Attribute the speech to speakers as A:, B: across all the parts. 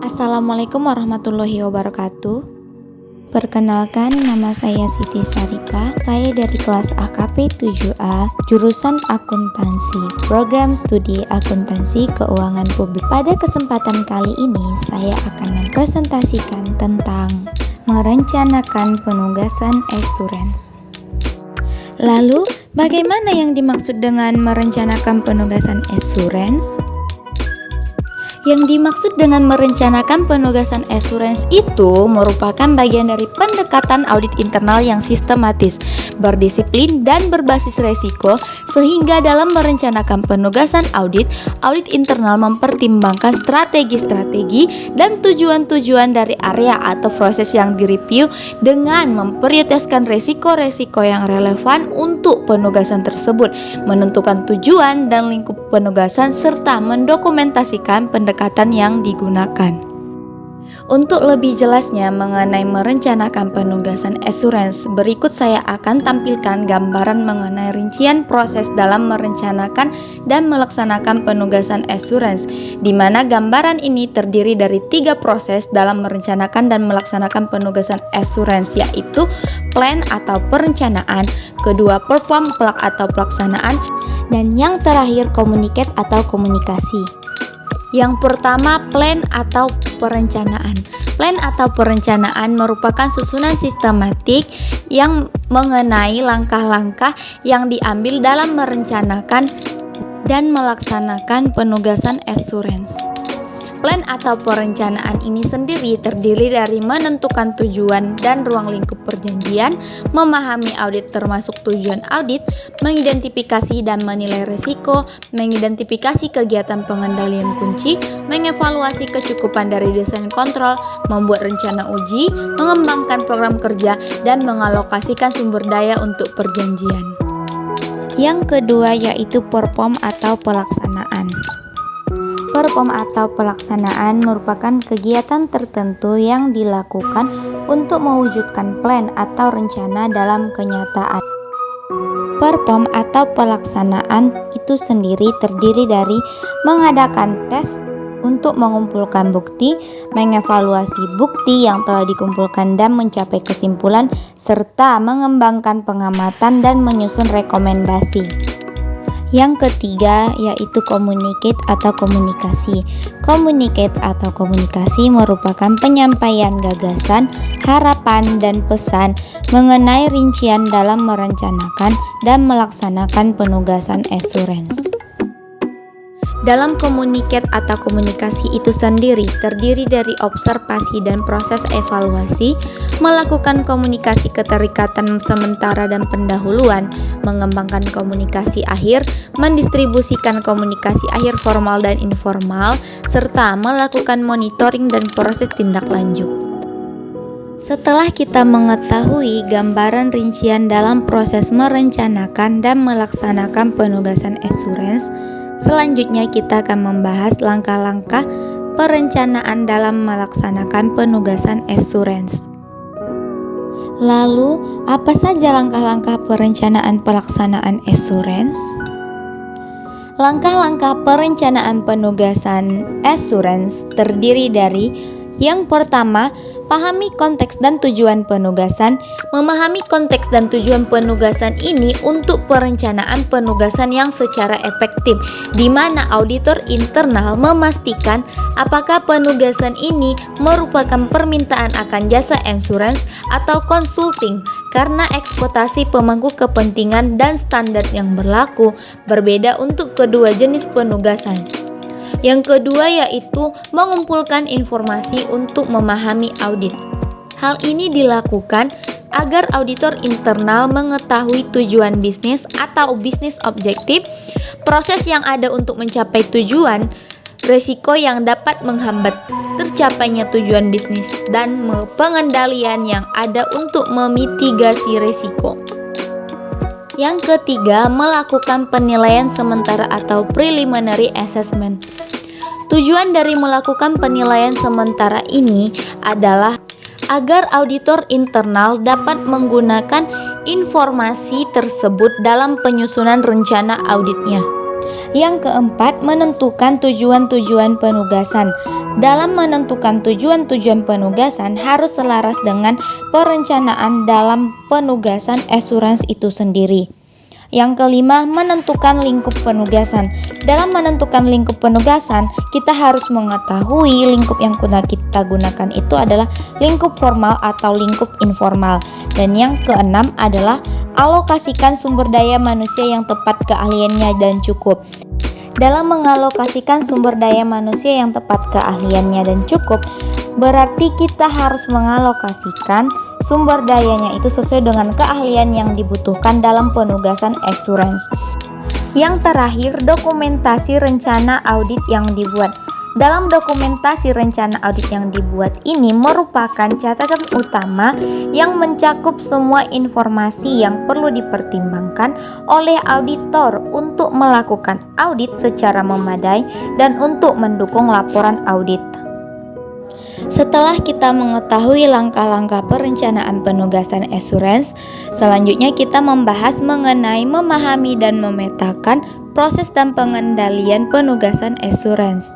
A: Assalamualaikum warahmatullahi wabarakatuh. Perkenalkan, nama saya Siti Saripa. Saya dari kelas AKP 7A, jurusan akuntansi, program studi akuntansi keuangan publik. Pada kesempatan kali ini, saya akan mempresentasikan tentang merencanakan penugasan assurance. Lalu, bagaimana yang dimaksud dengan merencanakan penugasan assurance? Yang dimaksud dengan merencanakan penugasan assurance itu merupakan bagian dari pendekatan audit internal yang sistematis, berdisiplin, dan berbasis resiko, sehingga dalam merencanakan penugasan audit internal mempertimbangkan strategi-strategi dan tujuan-tujuan dari area atau proses yang direview dengan memprioritaskan resiko-resiko yang relevan untuk penugasan tersebut, menentukan tujuan dan lingkup penugasan, serta mendokumentasikan pendekatan yang digunakan. Untuk lebih jelasnya mengenai merencanakan penugasan assurance, berikut saya akan tampilkan gambaran mengenai rincian proses dalam merencanakan dan melaksanakan penugasan assurance, di mana gambaran ini terdiri dari 3 proses dalam merencanakan dan melaksanakan penugasan assurance, yaitu plan atau perencanaan, kedua perform atau pelaksanaan, dan yang terakhir communicate atau komunikasi. Yang pertama, plan atau perencanaan. Plan atau perencanaan merupakan susunan sistematik yang mengenai langkah-langkah yang diambil dalam merencanakan dan melaksanakan penugasan assurance. Plan atau perencanaan ini sendiri terdiri dari menentukan tujuan dan ruang lingkup perjanjian, memahami audit termasuk tujuan audit, mengidentifikasi dan menilai risiko, mengidentifikasi kegiatan pengendalian kunci, mengevaluasi kecukupan dari desain kontrol, membuat rencana uji, mengembangkan program kerja, dan mengalokasikan sumber daya untuk perjanjian. Yang kedua yaitu perform atau pelaksanaan. Perform atau pelaksanaan merupakan kegiatan tertentu yang dilakukan untuk mewujudkan plan atau rencana dalam kenyataan. Perform atau pelaksanaan itu sendiri terdiri dari mengadakan tes untuk mengumpulkan bukti, mengevaluasi bukti yang telah dikumpulkan dan mencapai kesimpulan, serta mengembangkan pengamatan dan menyusun rekomendasi. Yang ketiga yaitu communicate atau komunikasi. Communicate atau komunikasi merupakan penyampaian gagasan, harapan, dan pesan mengenai rincian dalam merencanakan dan melaksanakan penugasan assurance. Dalam communicate atau komunikasi itu sendiri terdiri dari observasi dan proses evaluasi, melakukan komunikasi keterikatan sementara dan pendahuluan, mengembangkan komunikasi akhir, mendistribusikan komunikasi akhir formal dan informal, serta melakukan monitoring dan proses tindak lanjut. Setelah kita mengetahui gambaran rincian dalam proses merencanakan dan melaksanakan penugasan assurance, selanjutnya kita akan membahas langkah-langkah perencanaan dalam melaksanakan penugasan assurance. Lalu, apa saja langkah-langkah perencanaan pelaksanaan assurance? Langkah-langkah perencanaan penugasan assurance terdiri dari yang pertama, pahami konteks dan tujuan penugasan. Memahami konteks dan tujuan penugasan ini untuk perencanaan penugasan yang secara efektif, di mana auditor internal memastikan apakah penugasan ini merupakan permintaan akan jasa insurance atau consulting, karena ekspektasi pemangku kepentingan dan standar yang berlaku berbeda untuk kedua jenis penugasan. Yang kedua yaitu mengumpulkan informasi untuk memahami audit. Hal ini dilakukan agar auditor internal mengetahui tujuan bisnis atau bisnis objektif, proses yang ada untuk mencapai tujuan, risiko yang dapat menghambat tercapainya tujuan bisnis, dan pengendalian yang ada untuk memitigasi risiko. Yang ketiga, melakukan penilaian sementara atau preliminary assessment. Tujuan dari melakukan penilaian sementara ini adalah agar auditor internal dapat menggunakan informasi tersebut dalam penyusunan rencana auditnya. Yang keempat, menentukan tujuan-tujuan penugasan. Dalam menentukan tujuan-tujuan penugasan harus selaras dengan perencanaan dalam penugasan asuransi itu sendiri. Yang kelima, menentukan lingkup penugasan. Dalam menentukan lingkup penugasan, kita harus mengetahui lingkup yang kita gunakan itu adalah lingkup formal atau lingkup informal. Dan yang keenam adalah alokasikan sumber daya manusia yang tepat keahliannya dan cukup. Dalam mengalokasikan sumber daya manusia yang tepat keahliannya dan cukup, berarti kita harus mengalokasikan sumber dayanya itu sesuai dengan keahlian yang dibutuhkan dalam penugasan asuransi. Yang terakhir, dokumentasi rencana audit yang dibuat. Dalam dokumentasi rencana audit yang dibuat ini merupakan catatan utama yang mencakup semua informasi yang perlu dipertimbangkan oleh auditor untuk melakukan audit secara memadai dan untuk mendukung laporan audit. Setelah kita mengetahui langkah-langkah perencanaan penugasan asuransi, selanjutnya kita membahas mengenai memahami dan memetakan proses dan pengendalian penugasan asuransi.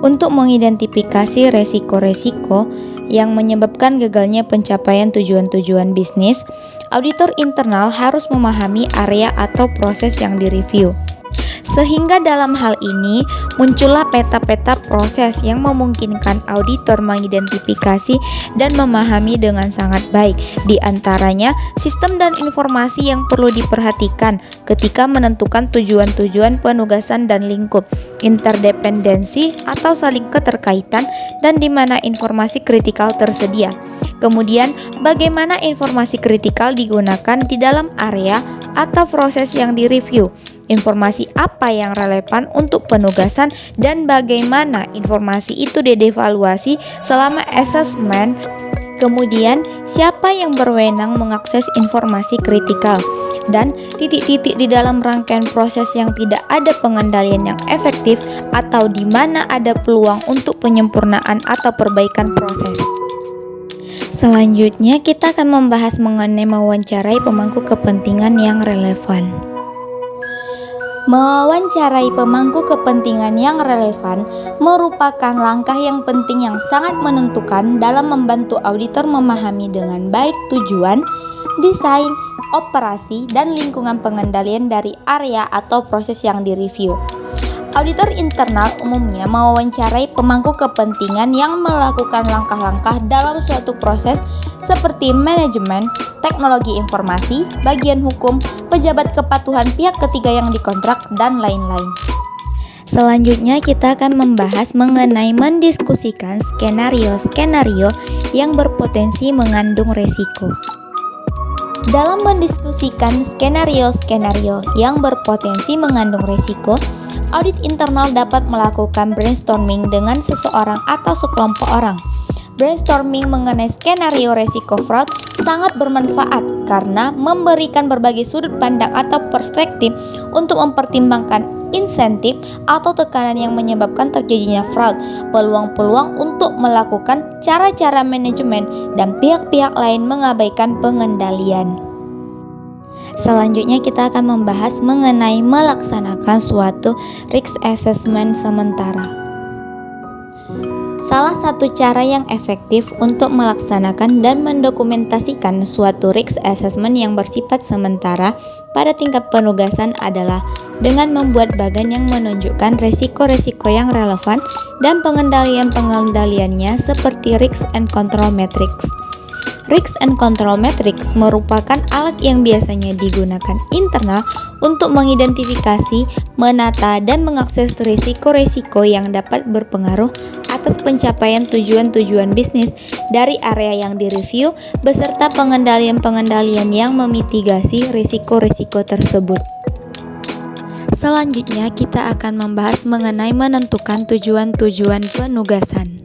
A: Untuk mengidentifikasi resiko-resiko yang menyebabkan gagalnya pencapaian tujuan-tujuan bisnis, auditor internal harus memahami area atau proses yang direview. Sehingga dalam hal ini muncullah peta-peta proses yang memungkinkan auditor mengidentifikasi dan memahami dengan sangat baik. Di antaranya, sistem dan informasi yang perlu diperhatikan ketika menentukan tujuan-tujuan penugasan dan lingkup, interdependensi atau saling keterkaitan, dan di mana informasi kritikal tersedia. Kemudian, bagaimana informasi kritikal digunakan di dalam area atau proses yang direview. Informasi apa yang relevan untuk penugasan dan bagaimana informasi itu dievaluasi selama asesmen. Kemudian, siapa yang berwenang mengakses informasi kritikal dan titik-titik di dalam rangkaian proses yang tidak ada pengendalian yang efektif atau di mana ada peluang untuk penyempurnaan atau perbaikan proses. Selanjutnya, kita akan membahas mengenai mewawancarai pemangku kepentingan yang relevan. Mewawancarai pemangku kepentingan yang relevan merupakan langkah yang penting yang sangat menentukan dalam membantu auditor memahami dengan baik tujuan, desain, operasi, dan lingkungan pengendalian dari area atau proses yang direview. Auditor internal umumnya mewawancarai pemangku kepentingan yang melakukan langkah-langkah dalam suatu proses seperti manajemen, teknologi informasi, bagian hukum, pejabat kepatuhan pihak ketiga yang dikontrak, dan lain-lain. Selanjutnya kita akan membahas mengenai mendiskusikan skenario-skenario yang berpotensi mengandung resiko. Dalam mendiskusikan skenario-skenario yang berpotensi mengandung resiko, audit internal dapat melakukan brainstorming dengan seseorang atau sekelompok orang. Brainstorming mengenai skenario resiko fraud sangat bermanfaat karena memberikan berbagai sudut pandang atau perspektif untuk mempertimbangkan insentif atau tekanan yang menyebabkan terjadinya fraud, peluang-peluang untuk melakukan cara-cara manajemen, dan pihak-pihak lain mengabaikan pengendalian. Selanjutnya kita akan membahas mengenai melaksanakan suatu risk assessment sementara. Salah satu cara yang efektif untuk melaksanakan dan mendokumentasikan suatu risk assessment yang bersifat sementara pada tingkat penugasan adalah dengan membuat bagan yang menunjukkan resiko-resiko yang relevan dan pengendalian-pengendaliannya seperti risk and control matrix. Risk and Control Matrix merupakan alat yang biasanya digunakan internal untuk mengidentifikasi, menata, dan mengakses risiko-risiko yang dapat berpengaruh atas pencapaian tujuan-tujuan bisnis dari area yang direview beserta pengendalian-pengendalian yang memitigasi risiko-risiko tersebut. Selanjutnya kita akan membahas mengenai menentukan tujuan-tujuan penugasan.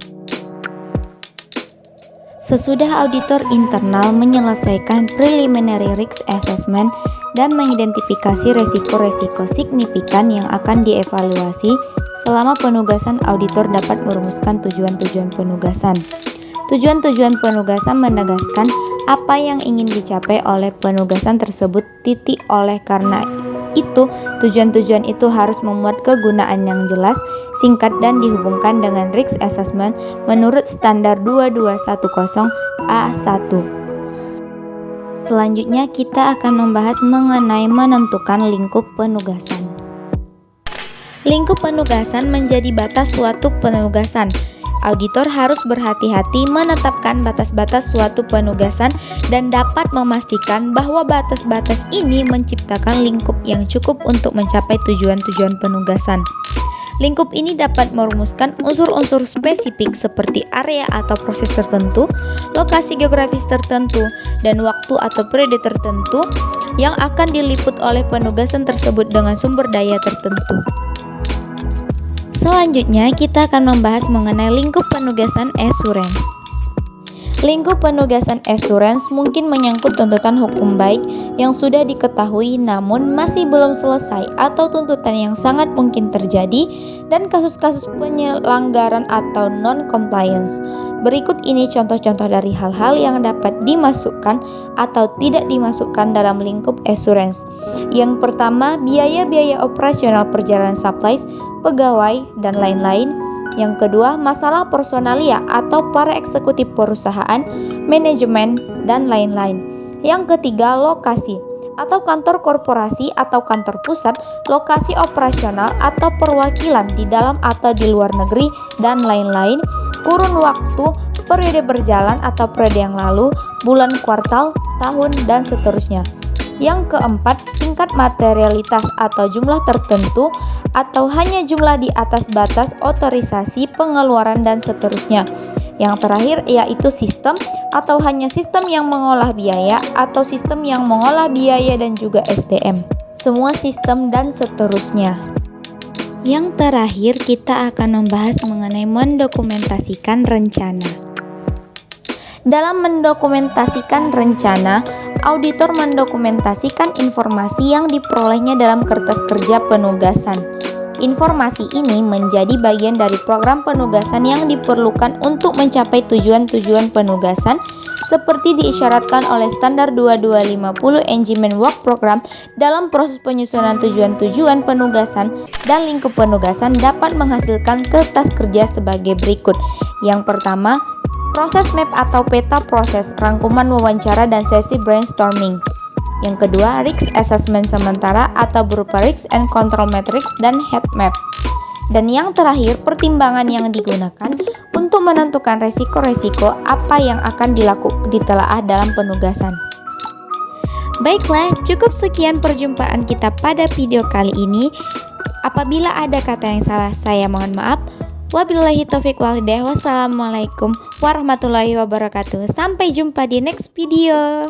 A: Sesudah auditor internal menyelesaikan preliminary risk assessment dan mengidentifikasi resiko-resiko signifikan yang akan dievaluasi selama penugasan, auditor dapat merumuskan tujuan-tujuan penugasan. Tujuan-tujuan penugasan menegaskan apa yang ingin dicapai oleh penugasan tersebut. Oleh karena itu, tujuan-tujuan itu harus memuat kegunaan yang jelas, singkat dan dihubungkan dengan risk assessment menurut standar 2210 A1. Selanjutnya kita akan membahas mengenai menentukan lingkup penugasan. Lingkup penugasan menjadi batas suatu penugasan. Auditor harus berhati-hati menetapkan batas-batas suatu penugasan dan dapat memastikan bahwa batas-batas ini menciptakan lingkup yang cukup untuk mencapai tujuan-tujuan penugasan. Lingkup ini dapat merumuskan unsur-unsur spesifik seperti area atau proses tertentu, lokasi geografis tertentu, dan waktu atau periode tertentu yang akan diliput oleh penugasan tersebut dengan sumber daya tertentu. Selanjutnya, kita akan membahas mengenai lingkup penugasan assurance. Lingkup penugasan assurance mungkin menyangkut tuntutan hukum baik yang sudah diketahui namun masih belum selesai atau tuntutan yang sangat mungkin terjadi dan kasus-kasus penyelanggaran atau non-compliance. Berikut ini contoh-contoh dari hal-hal yang dapat dimasukkan atau tidak dimasukkan dalam lingkup assurance. Yang pertama, biaya-biaya operasional perjalanan supplies, pegawai, dan lain-lain. Yang kedua, masalah personalia atau para eksekutif perusahaan, manajemen, dan lain-lain. Yang ketiga, lokasi atau kantor korporasi atau kantor pusat, lokasi operasional atau perwakilan di dalam atau di luar negeri, dan lain-lain. Kurun waktu, periode berjalan atau periode yang lalu, bulan, kuartal, tahun, dan seterusnya. Yang keempat, tingkat materialitas atau jumlah tertentu atau hanya jumlah di atas batas otorisasi pengeluaran dan seterusnya. Yang terakhir yaitu sistem atau hanya sistem yang mengolah biaya atau sistem yang mengolah biaya dan juga SDM. Semua sistem dan seterusnya. Yang terakhir kita akan membahas mengenai mendokumentasikan rencana. Dalam mendokumentasikan rencana, auditor mendokumentasikan informasi yang diperolehnya dalam kertas kerja penugasan. Informasi ini menjadi bagian dari program penugasan yang diperlukan untuk mencapai tujuan-tujuan penugasan seperti diisyaratkan oleh standar 2250 Engagement Work Program. Dalam proses penyusunan tujuan-tujuan penugasan dan lingkup penugasan dapat menghasilkan kertas kerja sebagai berikut. Yang pertama, proses map atau peta proses, rangkuman wawancara dan sesi brainstorming. Yang kedua, risk assessment sementara atau berupa risk and control matrix dan heat map. Dan yang terakhir, pertimbangan yang digunakan untuk menentukan resiko-resiko apa yang akan ditelaah dalam penugasan. Baiklah, cukup sekian perjumpaan kita pada video kali ini. Apabila ada kata yang salah, saya mohon maaf. Wabillahi taufiq wal hidayah. Wassalamualaikum warahmatullahi wabarakatuh. Sampai jumpa di next video.